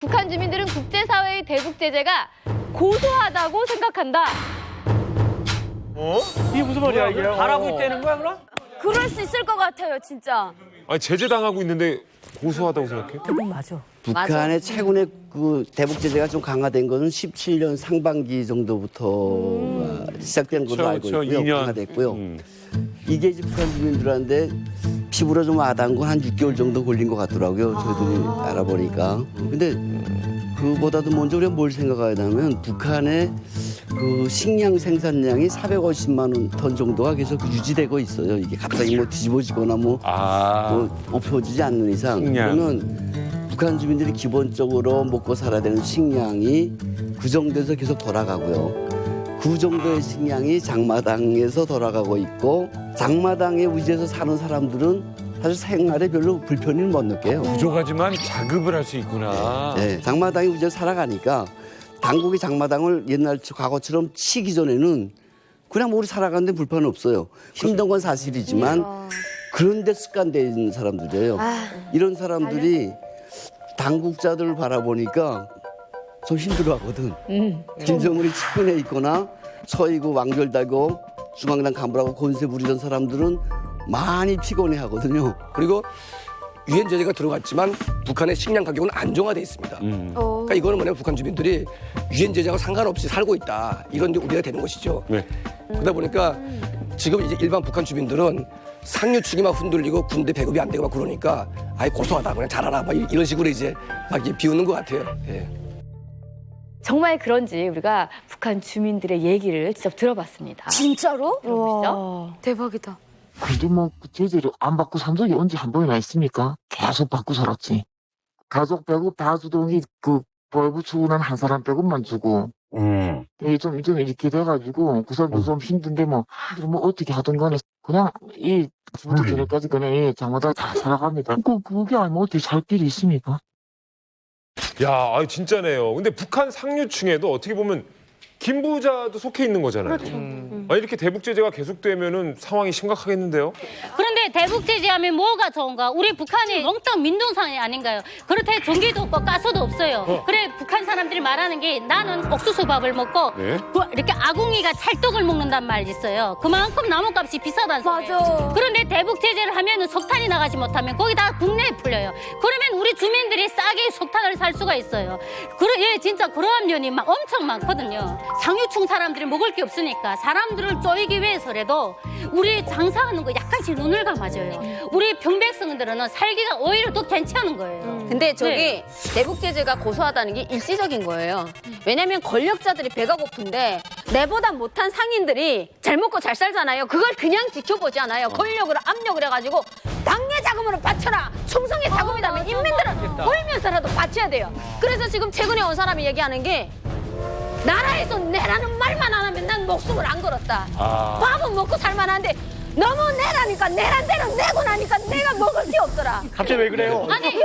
북한 주민들은 국제사회의 대북 제재가 고소하다고 생각한다. 어? 이게 무슨 말이야, 이게? 바라고 있다는 거야, 그럼? 그럴 수 있을 것 같아요, 진짜. 아니 제재당하고 있는데 고소하다고 생각해? 맞아. 북한의 최근에 그 대북 제재가 좀 강화된 거는 17년 상반기 정도부터 시작된 걸로 알고 있고요. 2년. 강화됐고요. 이게 이제 북한 주민들한테 피부로 좀 와닿은 건 한 6개월 정도 걸린 것 같더라고요. 저희들이 알아보니까. 근데 그보다도 먼저 우리가 뭘 생각해야 하냐면 북한의 그 식량 생산량이 450만 톤 정도가 계속 유지되고 있어요. 이게 갑자기 뭐 뒤집어지거나 뭐 없어지지 않는 이상. 식량. 그러면 북한 주민들이 기본적으로 먹고 살아야 되는 식량이 그 정도에서 계속 돌아가고요. 그 정도의 식량이 장마당에서 돌아가고 있고 장마당에 위치해서 사는 사람들은 사실 생활에 별로 불편을 못 느껴요. 부족하지만 자급을 할 수 있구나. 네, 장마당에 위치해서 살아가니까 당국이 장마당을 옛날 과거처럼 치기 전에는 그냥 뭐 우리 살아가는데 불편 없어요. 힘든 건 사실이지만 그런데 습관되어 있는 사람들이에요. 이런 사람들이 당국자들을 바라보니까 좀 힘들어하거든. 김정은이 측근에 있거나 서이고 왕절 달고 중앙당 간부라고 권세 부리던 사람들은 많이 피곤해하거든요. 그리고 유엔 제재가 들어갔지만 북한의 식량 가격은 안정화돼 있습니다. 그러니까 이거는 뭐냐면 북한 주민들이 유엔 제재하고 상관없이 살고 있다. 이런 이제 우려가 되는 것이죠. 네. 그러다 보니까 지금 이제 일반 북한 주민들은 상류층이 막 흔들리고 군대 배급이 안 되고 막 그러니까 아예 고소하다 그냥 잘하라 막 이런 식으로 이제 막 이렇게 비웃는 것 같아요. 예. 정말 그런지 우리가 북한 주민들의 얘기를 직접 들어봤습니다. 진짜로? 들어보시죠. 대박이다. 근데 뭐 제재를 안 받고 산 적이 언제 한 번이나 있습니까? 계속 받고 살았지. 가족 배급 다 주더니 그 벌부 추구난 한 사람 배급만 주고 이게 좀 이렇게 돼가지고 그 사람도 좀 힘든데 뭐 어떻게 하든 간에 그냥 이 주부터 저녁까지 그냥 이 장마다 다 살아갑니다. 그게 아니면 어떻게 살 길이 있습니까? 야, 아유, 진짜네요. 근데 북한 상류층에도 어떻게 보면 김부자도 속해 있는 거잖아요. 그렇죠. 아니, 이렇게 대북 제재가 계속되면은 상황이 심각하겠는데요? 그런데 대북 제재하면 뭐가 좋은가? 우리 북한이 멍청 민둥산이 아닌가요? 그렇다고 전기도 없고 가스도 없어요. 그래 북한 사람들이 말하는 게 나는 옥수수밥을 먹고 네. 이렇게 아궁이가 찰떡을 먹는단 말이 있어요. 그만큼 나무값이 비싸다는 소리예요. 맞아. 그런데 대북 제재를 하면은 석탄이 나가지 못하면 거기다 국내에 풀려요. 그러면 우리 주민들이 싸게 석탄을 살 수가 있어요. 예, 진짜 그러한 면이 엄청 많거든요. 상류층 사람들이 먹을 게 없으니까 사람들을 쪼이기 위해서라도 우리 장사하는 거 약간씩 눈을 감아줘요. 우리 평백성들은 살기가 오히려 더 괜찮은 거예요. 근데 저기 네. 대북 제재가 고소하다는 게 일시적인 거예요. 왜냐면 권력자들이 배가 고픈데 내보다 못한 상인들이 잘 먹고 잘 살잖아요. 그걸 그냥 지켜보지 않아요. 권력으로 압력을 해가지고 당내 자금으로 바쳐라. 충성의 자금이라면 인민들은 벌면서라도 바쳐야 돼요. 그래서 지금 최근에 온 사람이 얘기하는 게 나라에서 내라는 말만 안 하면 난 목숨을 안 걸었다. 밥은 먹고 살만한데 너무 내라니까 내란 대로 내고 나니까 내가 먹을 게 없더라. 갑자기 왜 그래요? 아니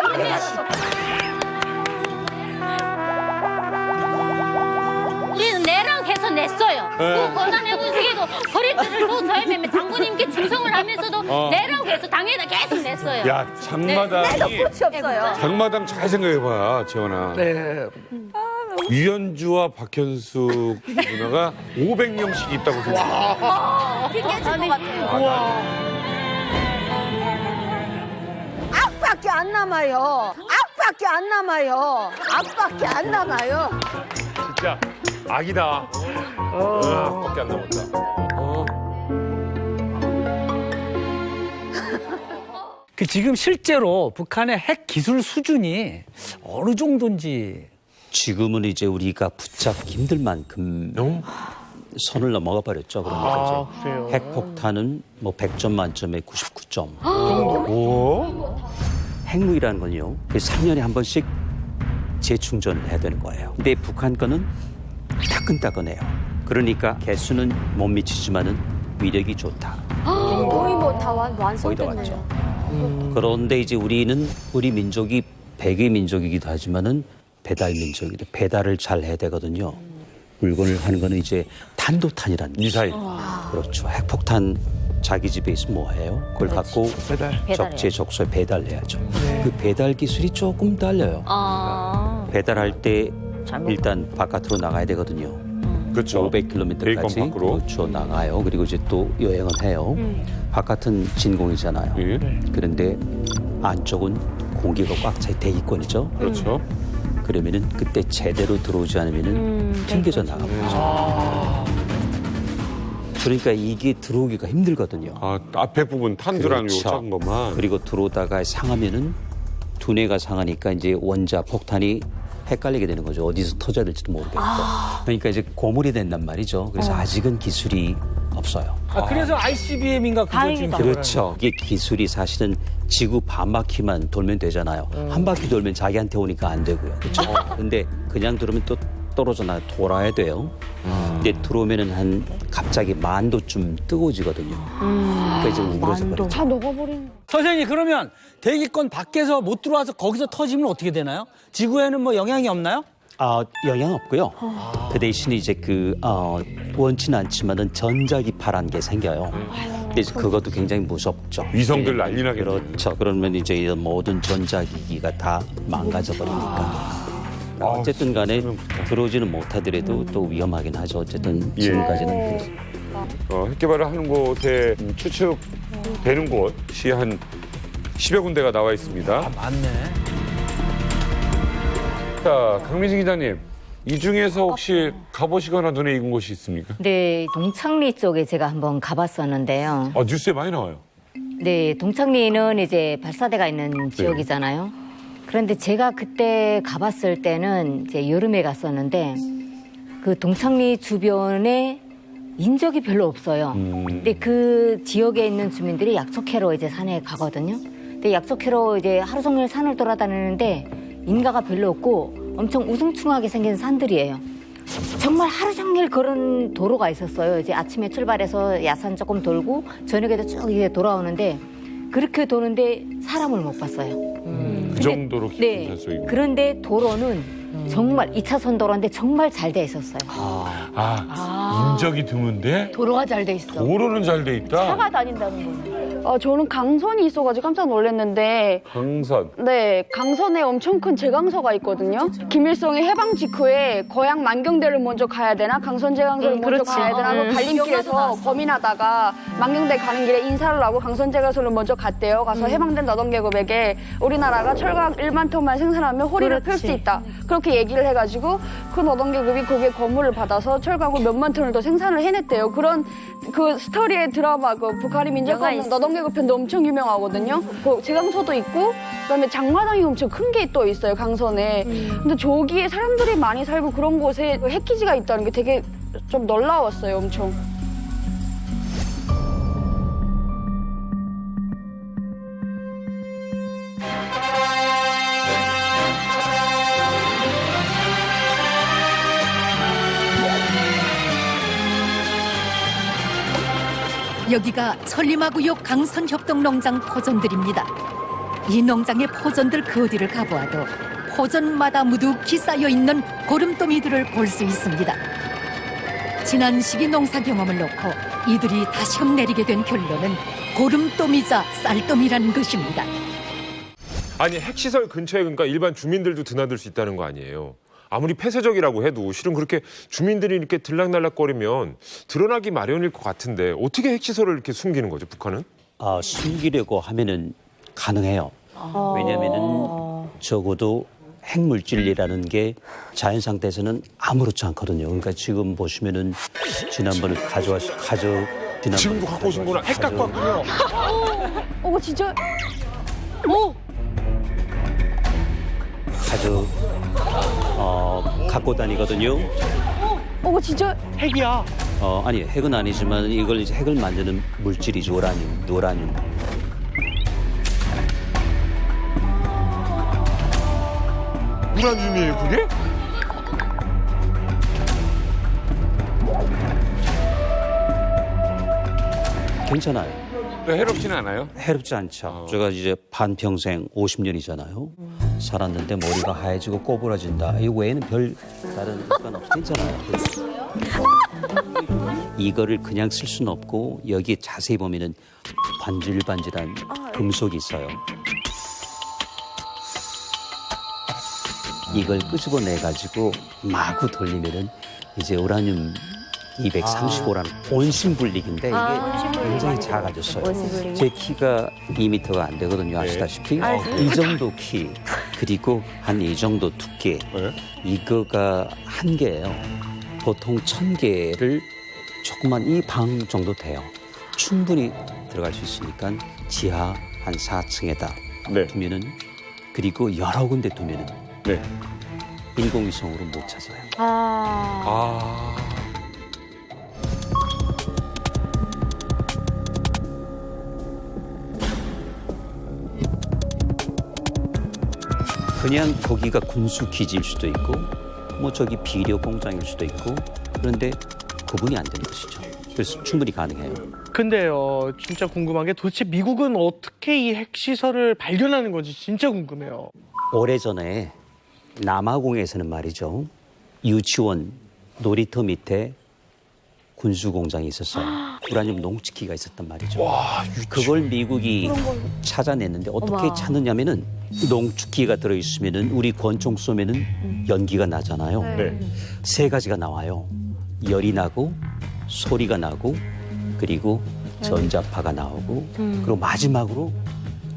우리는 내랑 해서 냈어요. 그 권한해군식에도 허리띠를 또 저희면 장군님께 충성을 하면서도 내라고 해서 당에다 계속 냈어요. 야, 장마당이. 끝이 없어요. 장마당 잘 생각해봐, 지원아. 네. 유현주와 박현숙 누나가 500명씩 있다고 생각해. 핑계질 것 같아요. 앞밖에 안 남아요. 앞밖에 안 남아요. 앞밖에 안 남아요. 진짜 악이다. 밖에 안 남았다. 그 지금 실제로 북한의 핵 기술 수준이 어느 정도인지. 지금은 이제 우리가 붙잡기 힘들 만큼 선을 넘어가 버렸죠. 그러니까 이제 그래요? 핵폭탄은 뭐 100점 만점에 99점. 오? 핵무기라는 건요. 3년에 한 번씩 재충전을 해야 되는 거예요. 근데 북한 거는 따끈따끈해요. 그러니까 개수는 못 미치지만은 위력이 좋다. 거의 뭐 다 거의 다 완성됐네요. 왔죠. 그런데 이제 우리 민족이 백의 민족이기도 하지만은 배달 민족이래. 배달을 잘 해야 되거든요. 물건을 하는 거는 이제 탄도탄이라는 미사일. 그렇죠. 핵폭탄 자기 집에 있으면 뭐 해요? 그걸 갖고 적재적소에 배달해야죠. 그 배달 기술이 조금 달려요. 배달할 때 일단 바깥으로 나가야 되거든요. 그렇죠. 500km까지 대기권 밖으로. 그렇죠, 나가요. 그리고 이제 또 여행을 해요. 바깥은 진공이잖아요. 예. 그런데 안쪽은 공기가 꽉 차 대기권이죠. 그렇죠. 그러면은 그때 제대로 들어오지 않으면은 튕겨져 나가버리죠. 그러니까 이게 들어오기가 힘들거든요. 아, 앞에 부분 탄두랑 요 작은 것만. 그리고 들어오다가 상하면은 두뇌가 상하니까 이제 원자 폭탄이 헷갈리게 되는 거죠. 어디서 터져야 될지도 모르겠고. 그러니까 이제 고물이 된단 말이죠. 그래서 아직은 기술이 없어요. 그래서 ICBM인가 그걸 지금 그렇죠. 이게 기술이 사실은 지구 반바퀴만 돌면 되잖아요. 한 바퀴 돌면 자기한테 오니까 안 되고요. 그렇죠. 근데 그냥 들어오면 또 떨어져 나 돌아야 돼요. 근데 들어오면은 한 갑자기 만도쯤 뜨거워지거든요. 그러니까 이제 우그러져 버리죠. 다 녹아버리는. 선생님 그러면 대기권 밖에서 못 들어와서 거기서 터지면 어떻게 되나요? 지구에는 뭐 영향이 없나요? 영향 없고요. 그 대신에 이제 원치는 않지만은 전자기파라는 게 생겨요. 근데 그것도 굉장히 무섭죠. 위성들 난리 나겠네요. 그렇죠. 그러면 이제 모든 전자기기가 다 망가져 버리니까. 어쨌든 간에 들어오지는 못하더라도 또 위험하긴 하죠. 어쨌든 지금까지는. 핵개발을 하는 곳에 추측되는 곳이 한 10여 군데가 나와 있습니다. 맞네. 자, 강민진 기자님. 이 중에서 혹시 가보시거나 눈에 익은 곳이 있습니까? 네, 동창리 쪽에 제가 한번 가봤었는데요. 뉴스에 많이 나와요. 네, 동창리는 이제 발사대가 있는 지역이잖아요. 그런데 제가 그때 가봤을 때는 이제 여름에 갔었는데 그 동창리 주변에 인적이 별로 없어요. 근데 그 지역에 있는 주민들이 약초캐로 이제 산에 가거든요. 근데 약초캐로 이제 하루 종일 산을 돌아다니는데 인가가 별로 없고 엄청 우중충하게 생긴 산들이에요. 정말 하루 종일 그런 도로가 있었어요. 이제 아침에 출발해서 야산 조금 돌고 저녁에도 쭉 이제 돌아오는데 그렇게 도는데 사람을 못 봤어요. 그 정도로 깊은 산속이고. 그런데 도로는 정말 2차선 도로인데 정말 잘 돼 있었어요. 인적이 드문데 도로가 잘 돼 있어. 도로는 잘 돼 있다. 차가 다닌다는 거는. 저는 강선이 있어가지고 깜짝 놀랐는데 강선. 네, 강선에 엄청 큰 제강서가 있거든요. 김일성이 해방 직후에 거양 만경대를 먼저 가야 되나 강선 제강서를 먼저 가야 되나 그 갈림길에서 고민하다가 만경대 가는 길에 인사를 하고 강선 제강서를 먼저 갔대요. 가서 해방된 노동계급에게 우리나라가 철강 1만 톤만 생산하면 호리를 펼 수 있다. 그렇게 얘기를 해가지고 그 노동계급이 거기에 건물을 받아서 철강을 몇만 톤을 더 생산을 해냈대요. 그런 그 스토리의 드라마 그 북한이 민족화하는 노동계급 편도 엄청 유명하거든요. 그 제강서도 있고 그다음에 장마당이 엄청 큰 게 또 있어요, 강선에. 근데 저기에 사람들이 많이 살고 그런 곳에 핵기지가 있다는 게 되게 좀 놀라웠어요, 엄청. 여기가 천리마구역 강선협동농장 포전들입니다. 이 농장의 포전들 그 어디를 가보아도 포전마다 무득히 쌓여있는 고름더미들을 볼 수 있습니다. 지난 시기 농사 경험을 놓고 이들이 다시금 내리게 된 결론은 고름더미자 쌀더미라는 것입니다. 아니 핵시설 근처에 그러니까 일반 주민들도 드나들 수 있다는 거 아니에요. 아무리 폐쇄적이라고 해도 실은 그렇게 주민들이 이렇게 들락날락거리면 드러나기 마련일 것 같은데 어떻게 핵시설을 이렇게 숨기는 거죠, 북한은? 숨기려고 하면은 가능해요. 왜냐하면은 적어도 핵물질이라는 게 자연 상태에서는 아무렇지 않거든요. 그러니까 지금 보시면은 지난번에 지금도 갖고 오신 거나 핵 갖고 왔군요. 진짜. 갖고 다니거든요. 진짜. 핵이야. 아니 핵은 아니지만 이걸 이제 핵을 만드는 물질이죠. 우라늄. 우라늄이에요, 그게? 괜찮아요. 해롭지는 않아요? 해롭지 않죠. 제가 이제 반평생 50년이잖아요. 살았는데 머리가 하얘지고 꼬부라진다. 이 외에는 별 다른 효과는 없어. 괜찮아요. 이거를 그냥 쓸 수는 없고 여기 자세히 보면은 반질반질한 금속이 있어요. 이걸 끄집어내 가지고 마구 돌리면은 이제 우라늄 235라는 온심분리기인데 이게 굉장히 작아졌어요. 제 키가 2m가 안 되거든요. 아시다시피. 이 정도 키 그리고 한 이 정도 두께 이거가 한 개예요. 보통 1000개를 조그만 이 방 정도 돼요. 충분히 들어갈 수 있으니까 지하 한 4층에다 두면은 그리고 여러 군데 두면은 인공위성으로 못 찾아요. 그냥 거기가 군수 기지일 수도 있고 뭐 저기 비료 공장일 수도 있고 그런데 구분이 안 되는 것이죠. 그래서 충분히 가능해요. 근데요, 진짜 궁금한 게 도대체 미국은 어떻게 이 핵시설을 발견하는 건지 진짜 궁금해요. 오래전에 남아공에서는 말이죠. 유치원 놀이터 밑에 군수공장이 있었어요. 우라늄 농축기가 있었단 말이죠. 그걸 미국이 찾아냈는데 어떻게 찾느냐면은 농축기가 들어있으면은 우리 권총 쏘면은 연기가 나잖아요. 3가지가 나와요. 열이 나고 소리가 나고 그리고 전자파가 나오고 그리고 마지막으로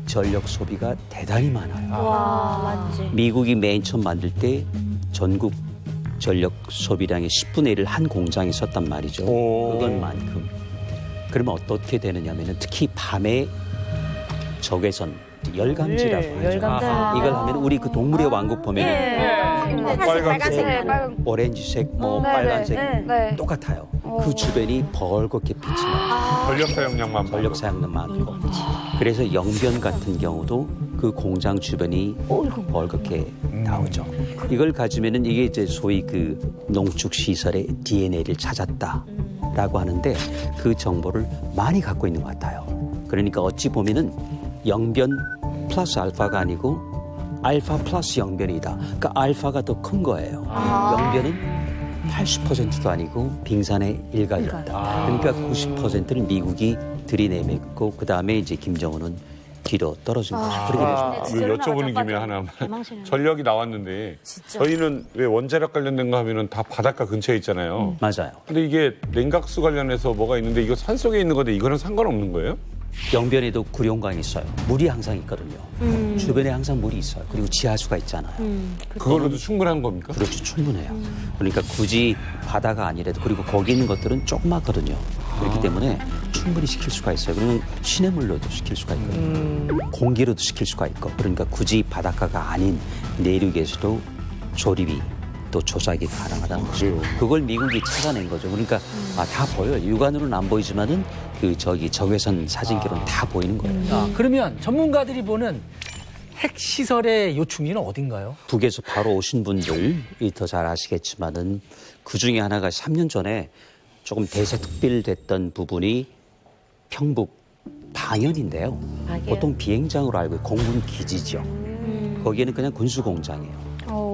전력 소비가 대단히 많아요. 미국이 맨 처음 만들 때 전국 전력 소비량의 10분의 1을 한 공장에 썼단 말이죠. 그것만큼. 그러면 어떻게 되느냐면은 특히 밤에 적외선 열감지라고 하죠. 이걸 하면 우리 그 동물의 왕국 보면은 빨간색, 오렌지색, 뭐 빨간색 똑같아요. 그 주변이 벌겋게 빛이 나요. 전력 사용량만 전력 사용량 많고. 그래서 영변 같은 경우도 그 공장 주변이 벌겋게 나오죠. 이걸 가지면은 이게 이제 소위 그 농축 시설의 DNA를 찾았다라고 하는데 그 정보를 많이 갖고 있는 것 같아요. 그러니까 어찌 보면은 영변 플러스 알파가 아니고 알파 플러스 영변이다. 그러니까 알파가 더 큰 거예요. 영변은 80%도 아니고 빙산의 일각이었다. 그러니까 90%를 미국이 들이내밀고 그 다음에 이제 김정은은 뒤로 떨어진 거죠. 그렇게 여쭤보는 김에 하나만. 전력이 나왔는데 저희는 왜 원자력 관련된 거 하면은 다 바닷가 근처에 있잖아요. 맞아요. 근데 이게 냉각수 관련해서 뭐가 있는데 이거 산속에 있는 건데 이거는 상관없는 거예요? 영변에도 구룡강이 있어요. 물이 항상 있거든요. 주변에 항상 물이 있어요. 그리고 지하수가 있잖아요. 그걸로도 충분한 겁니까? 그렇죠. 충분해요. 그러니까 굳이 바다가 아니라도 그리고 거기 있는 것들은 조그맣거든요. 그렇기 때문에 충분히 시킬 수가 있어요. 그러면 시냇물로도 시킬 수가 있거든요. 공기로도 시킬 수가 있고 그러니까 굳이 바닷가가 아닌 내륙에서도 조립이 또 조작이 가능하다는 것이고 그걸 미국이 찾아낸 거죠. 그러니까 다 보여요. 육안으로는 안 보이지만은 그 저기 적외선 사진기로는 다 보이는 거예요. 그러면 전문가들이 보는 핵시설의 요충지는 어딘가요? 북에서 바로 오신 분들이 더 잘 아시겠지만은 그 중에 하나가 3년 전에 조금 대세특필됐던 부분이 평북 방연인데요. 보통 비행장으로 알고 공군 기지죠. 거기에는 그냥 군수공장이에요.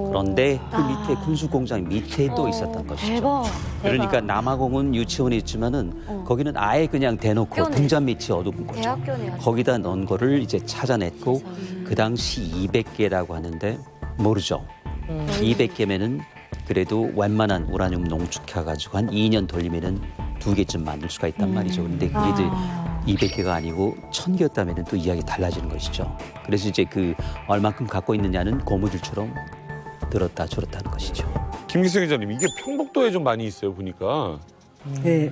그런데 그 밑에 군수공장 밑에 또 있었던 것이죠. 그러니까 남아공은 유치원이 있지만은 거기는 아예 그냥 대놓고 등잔 밑이 어두운 거죠. 거기다 넣은 거를 이제 찾아냈고 그 당시 200개라고 하는데 모르죠. 200개면은 그래도 웬만한 우라늄 농축해가지고 한 2년 돌리면은 2개쯤 만들 수가 있단 말이죠. 그런데 그게 이제 200개가 아니고 1000개였다면은 또 이야기 달라지는 것이죠. 그래서 이제 그 얼만큼 갖고 있느냐는 고무줄처럼 들었다 줄었다 하는 것이죠. 김기성 기자님, 이게 평북도에 좀 많이 있어요, 보니까. 네.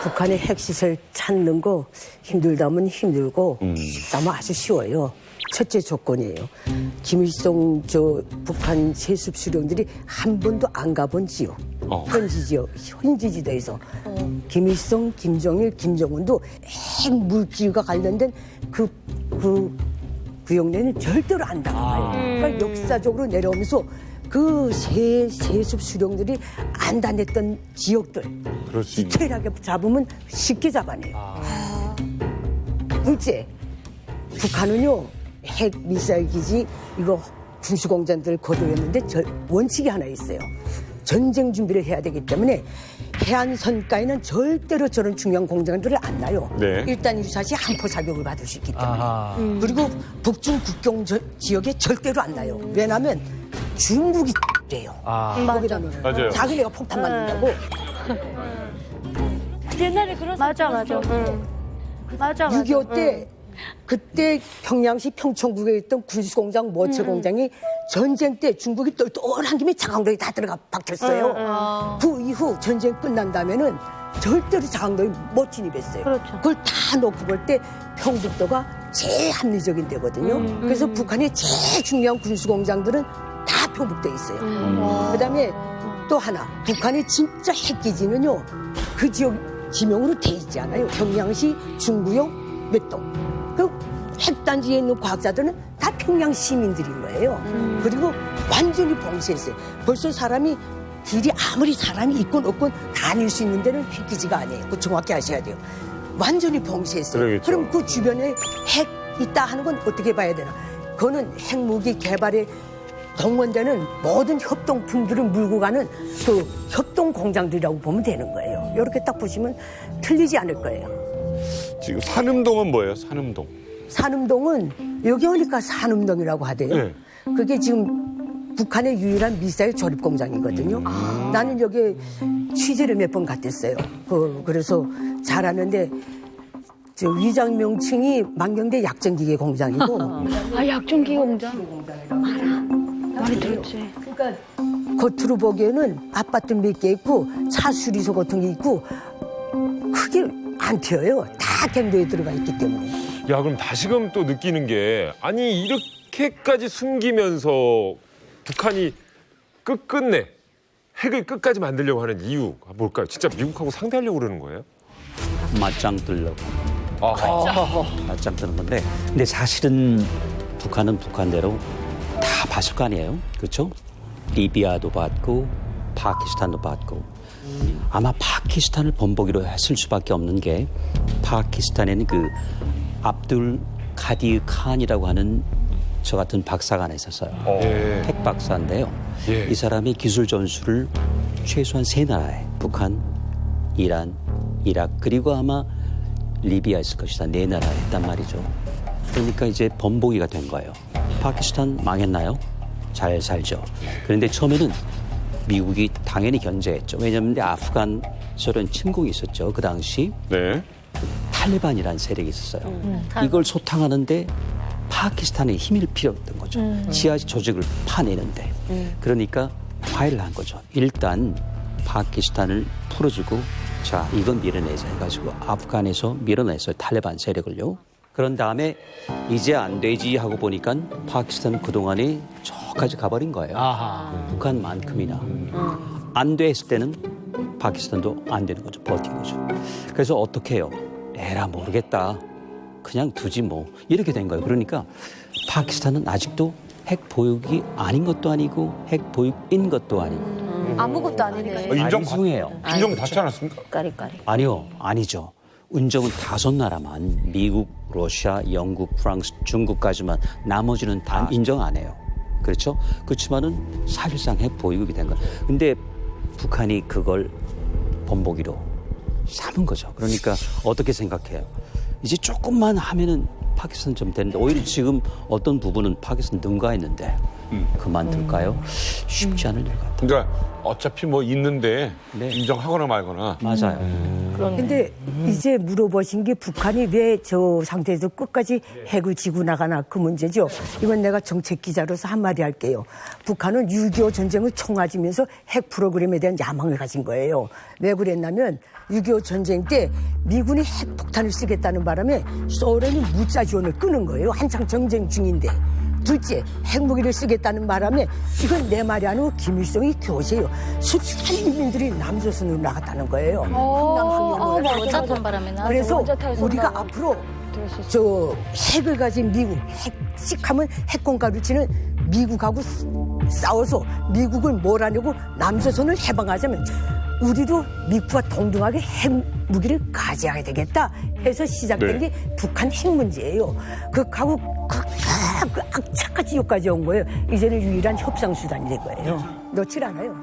북한의 핵시설 찾는 거 힘들다면 힘들고 쉽다면 아주 쉬워요. 첫째 조건이에요. 김일성 북한 세습 수령들이 한 번도 안 가본 지역. 현지지도에서 김일성, 김정일, 김정은도 핵 물질과 관련된 그 구역내는 절대로 안 나가요. 그러니까 역사적으로 내려오면서 그 세습 수령들이 안 다녔던 지역들 디테일하게 잡으면 쉽게 잡아내요. 둘째, 북한은요 핵 미사일 기지 이거 군수공장들 거두었는데 원칙이 하나 있어요. 전쟁 준비를 해야 되기 때문에 해안선가에는 절대로 저런 중요한 공장들을 안 놔요. 일단 유사시 한포 자격을 받을 수 있기 때문에. 그리고 북중 국경 지역에 절대로 안 놔요. 왜냐하면 중국이 래요. 거기다 넣어요. 맞아요. 자기네가 폭탄 맞는다고. 옛날에 그런 맞아. 맞아. 6.25 때 그때 평양시 평촌국에 있던 군수공장, 모체공장이 전쟁 때 중국이 똘똘한 김에 자강도에 다 들어가 박혔어요. 그 이후 전쟁 끝난 다음에는 절대로 자강도에 못 진입했어요. 그렇죠. 그걸 다 놓고 볼 때 평북도가 제일 합리적인 데거든요. 그래서 북한의 제일 중요한 군수공장들은 다 평북도에 있어요. 그다음에 또 하나, 북한의 진짜 핵기지는요, 그 지역 지명으로 돼 있지 않아요. 평양시, 중구역, 몇 동. 그 핵단지에 있는 과학자들은 다 평양 시민들인 거예요. 그리고 완전히 봉쇄했어요. 벌써 사람이 길이 아무리 사람이 있건 없건 다닐 수 있는 데는 핵기지가 아니에요. 그거 정확히 아셔야 돼요. 완전히 봉쇄했어요. 그러겠죠. 그럼 그 주변에 핵 있다 하는 건 어떻게 봐야 되나? 그거는 핵무기 개발에 동원되는 모든 협동품들을 물고 가는 그 협동 공장들이라고 보면 되는 거예요. 이렇게 딱 보시면 틀리지 않을 거예요. 지금 산음동은 뭐예요? 산음동. 산음동은 여기 오니까 산음동이라고 하대요. 네. 그게 지금 북한의 유일한 미사일 조립 공장이거든요. 나는 여기 취재를 몇 번 갔댔어요. 그래서 잘 아는데 저 위장 명칭이 만경대 약전기계 공장이고. 약전기계 공장. 많이 들었지. 그러니까 겉으로 보기에는 아파트 몇 개 있고 차 수리소 같은 게 있고 크게 안 튀어요. 다 갱도에 들어가 있기 때문에. 야, 그럼 다시금 또 느끼는 게 아니 이렇게까지 숨기면서 북한이 끝끝내 핵을 끝까지 만들려고 하는 이유가 뭘까요? 진짜 미국하고 상대하려고 그러는 거예요? 맞짱 뜨려고. 맞짱 뜨는 건데, 근데 사실은 북한은 북한대로 다 봤을 거 아니에요, 그렇죠? 리비아도 봤고 파키스탄도 봤고 아마 파키스탄을 본보기로 했을 수밖에 없는 게 파키스탄에는 그 압둘 카디 칸이라고 하는 저 같은 박사가 하나 있었어요. 핵 박사인데요. 이 사람이 기술 전수를 최소한 3나라에 북한, 이란, 이라크 그리고 아마 리비아 있을 것이다. 4나라에 했단 말이죠. 그러니까 이제 본보기가 된 거예요. 파키스탄 망했나요? 잘 살죠. 그런데 처음에는 미국이 당연히 견제했죠. 왜냐하면 아프간 소련 침공이 있었죠. 그 당시 네. 탈레반이라는 세력이 있었어요. 이걸 소탕하는데 파키스탄에 힘이 필요했던 거죠. 지하 조직을 파내는데. 그러니까 화해를 한 거죠. 일단 파키스탄을 풀어주고 자 이건 밀어내자 해가지고 아프간에서 밀어냈어요. 탈레반 세력을요. 그런 다음에 이제 안 되지 하고 보니까 파키스탄은 그동안에 저까지 가버린 거예요. 북한만큼이나. 안 돼 했을 때는 파키스탄도 안 되는 거죠. 버틴 거죠. 그래서 어떻게 해요? 에라 모르겠다. 그냥 두지 뭐. 이렇게 된 거예요. 그러니까 파키스탄은 아직도 핵 보유국이 아닌 것도 아니고 핵 보유국인 것도 아니고. 아무것도 아니네. 인정해요. 인정받지 않았습니까? 까리까리. 아니요. 아니죠. 인정은 5나라만 미국, 러시아, 영국, 프랑스, 중국까지만 나머지는 다 인정 안 해요. 그렇죠? 그렇지만은 사실상 핵 보유국이 된 거예요. 근데 북한이 그걸 본보기로 삼은 거죠. 그러니까 어떻게 생각해요? 이제 조금만 하면은 파키스탄 좀 되는데 오히려 지금 어떤 부분은 파키스탄 능가했는데 그만둘까요? 쉽지 않을 것 같아요. 그러니까 어차피 뭐 있는데 인정하거나 말거나. 맞아요. 근데 이제 물어보신 게 북한이 왜 저 상태에서 끝까지 핵을 지고 나가나 그 문제죠. 이건 내가 정책 기자로서 한마디 할게요. 북한은 6.25 전쟁을 청아지면서 핵 프로그램에 대한 야망을 가진 거예요. 왜 그랬냐면 6.25 전쟁 때 미군이 핵 폭탄을 쓰겠다는 바람에 소련이 무자 지원을 끄는 거예요. 한창 전쟁 중인데. 둘째, 핵무기를 쓰겠다는 바람에 이건 내 말이 아니고 김일성이 교세요. 숱한 인민들이 남조선으로 나갔다는 거예요. 원자탄 바람에 나. 그래서 우리가 앞으로 저 핵을 가진 미국, 핵식하면 핵공가를 치는 미국하고 싸워서 미국을 몰아내고 남조선을 해방하자면 우리도 미국과 동등하게 핵무기를 가져야 되겠다 해서 시작된 게 북한 핵 문제예요. 그하고 그 악착같이 여기까지 온 거예요. 이제는 유일한 협상 수단이 된 거예요. 놓질 않아요.